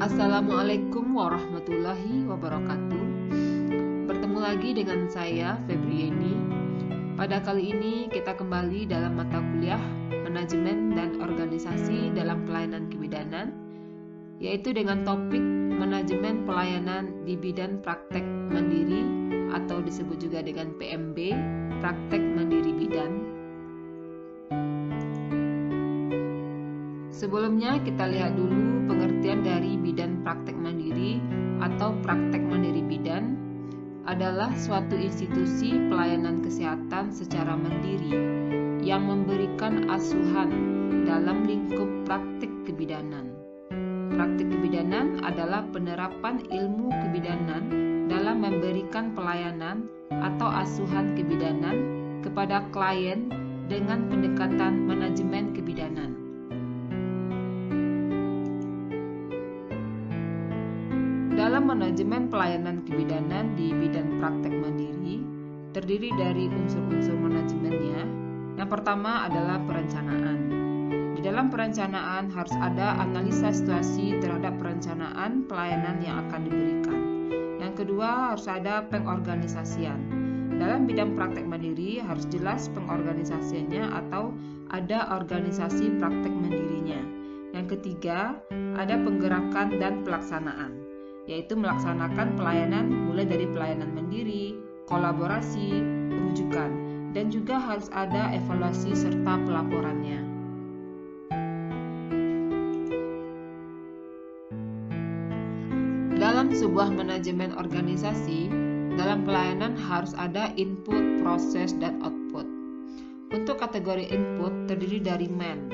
Assalamualaikum warahmatullahi wabarakatuh. Bertemu lagi dengan saya, Febrieni. Pada kali ini kita kembali dalam mata kuliah Manajemen dan Organisasi dalam Pelayanan Kebidanan, yaitu dengan topik Manajemen Pelayanan di Bidang Praktek Mandiri atau disebut juga dengan PMB, Praktek Mandiri Bidan. Sebelumnya kita lihat dulu pengertian dari bidan praktek mandiri atau praktek mandiri bidan adalah suatu institusi pelayanan kesehatan secara mandiri yang memberikan asuhan dalam lingkup praktik kebidanan. Praktik kebidanan adalah penerapan ilmu kebidanan dalam memberikan pelayanan atau asuhan kebidanan kepada klien dengan pendekatan manajemen kebidanan. Dalam manajemen pelayanan kebidanan di bidang praktek mandiri, terdiri dari unsur-unsur manajemennya. Yang pertama adalah perencanaan. Di dalam perencanaan harus ada analisa situasi terhadap perencanaan pelayanan yang akan diberikan. Yang kedua harus ada pengorganisasian. Dalam bidang praktek mandiri harus jelas pengorganisasiannya atau ada organisasi praktek mandirinya. Yang ketiga ada penggerakan dan pelaksanaan, yaitu melaksanakan pelayanan mulai dari pelayanan mandiri, kolaborasi, rujukan, dan juga harus ada evaluasi serta pelaporannya. Dalam sebuah manajemen organisasi, dalam pelayanan harus ada input, proses, dan output. Untuk kategori input terdiri dari man.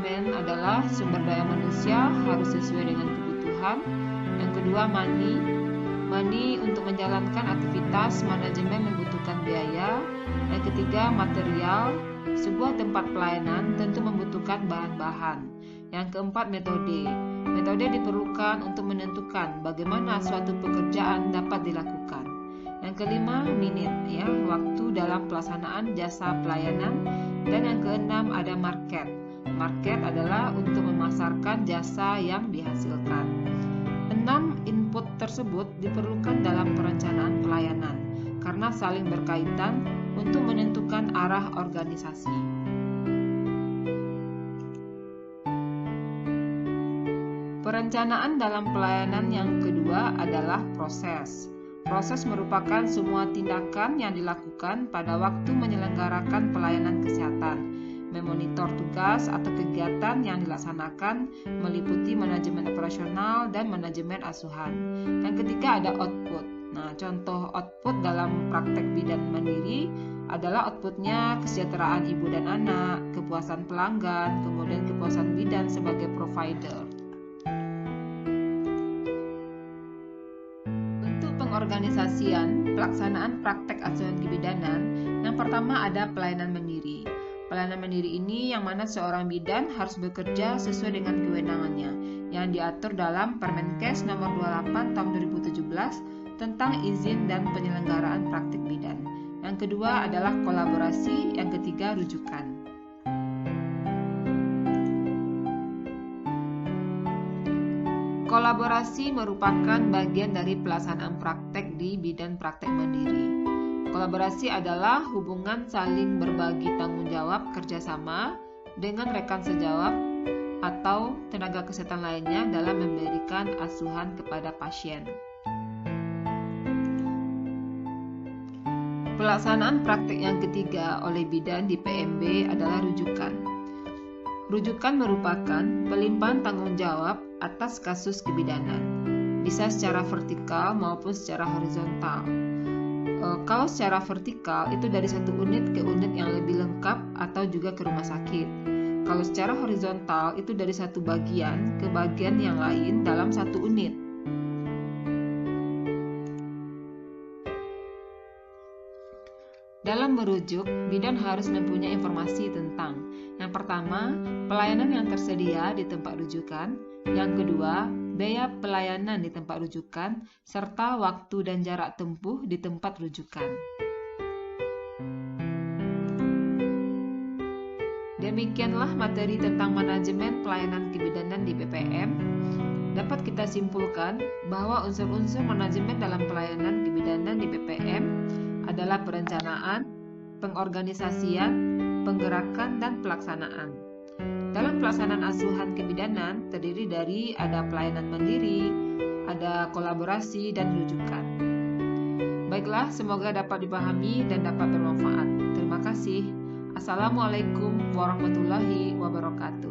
Man adalah sumber daya manusia harus sesuai dengan kebutuhan. Yang kedua, money. Money untuk menjalankan aktivitas manajemen membutuhkan biaya. Yang ketiga, material. Sebuah tempat pelayanan tentu membutuhkan bahan-bahan. Yang keempat, metode. Metode diperlukan untuk menentukan bagaimana suatu pekerjaan dapat dilakukan. Yang kelima, minute, waktu dalam pelaksanaan jasa pelayanan. Dan yang keenam ada market. Market adalah untuk memasarkan jasa yang dihasilkan. 6 input tersebut diperlukan dalam perencanaan pelayanan karena saling berkaitan untuk menentukan arah organisasi. Perencanaan dalam pelayanan yang kedua adalah proses. Proses merupakan semua tindakan yang dilakukan pada waktu menyelenggarakan pelayanan kesehatan. Memonitor tugas atau kegiatan yang dilaksanakan meliputi manajemen operasional dan manajemen asuhan. Yang ketiga ada output. Nah, contoh output dalam praktek bidan mandiri adalah outputnya kesejahteraan ibu dan anak, kepuasan pelanggan, kemudian kepuasan bidan sebagai provider. Untuk pengorganisasian pelaksanaan praktek asuhan kebidanan, yang pertama ada pelayanan mandiri. Pelayanan mandiri ini yang mana seorang bidan harus bekerja sesuai dengan kewenangannya yang diatur dalam Permenkes nomor 28 tahun 2017 tentang izin dan penyelenggaraan praktik bidan. Yang kedua adalah kolaborasi, yang ketiga rujukan. Kolaborasi merupakan bagian dari pelaksanaan praktek di bidang praktek mandiri. Kolaborasi adalah hubungan saling berbagi tanggung jawab kerjasama dengan rekan sejawat atau tenaga kesehatan lainnya dalam memberikan asuhan kepada pasien. Pelaksanaan praktek yang ketiga oleh bidan di PMB adalah rujukan. Rujukan merupakan pelimpahan tanggung jawab atas kasus kebidanan, bisa secara vertikal maupun secara horizontal. Kalau secara vertikal itu dari satu unit ke unit yang lebih lengkap atau juga ke rumah sakit. Kalau secara horizontal itu dari satu bagian ke bagian yang lain dalam satu unit. Dalam merujuk, bidan harus mempunyai informasi tentang yang pertama, pelayanan yang tersedia di tempat rujukan. Yang kedua, biaya pelayanan di tempat rujukan, serta waktu dan jarak tempuh di tempat rujukan. Demikianlah materi tentang manajemen pelayanan kebidanan di BPM. dapat kita simpulkan bahwa unsur-unsur manajemen dalam pelayanan kebidanan di PPM adalah perencanaan, pengorganisasian, penggerakan, dan pelaksanaan. Dalam pelaksanaan asuhan kebidanan terdiri dari ada pelayanan mandiri, ada kolaborasi, dan rujukan. Baiklah, semoga dapat dipahami dan dapat bermanfaat. Terima kasih. Assalamualaikum warahmatullahi wabarakatuh.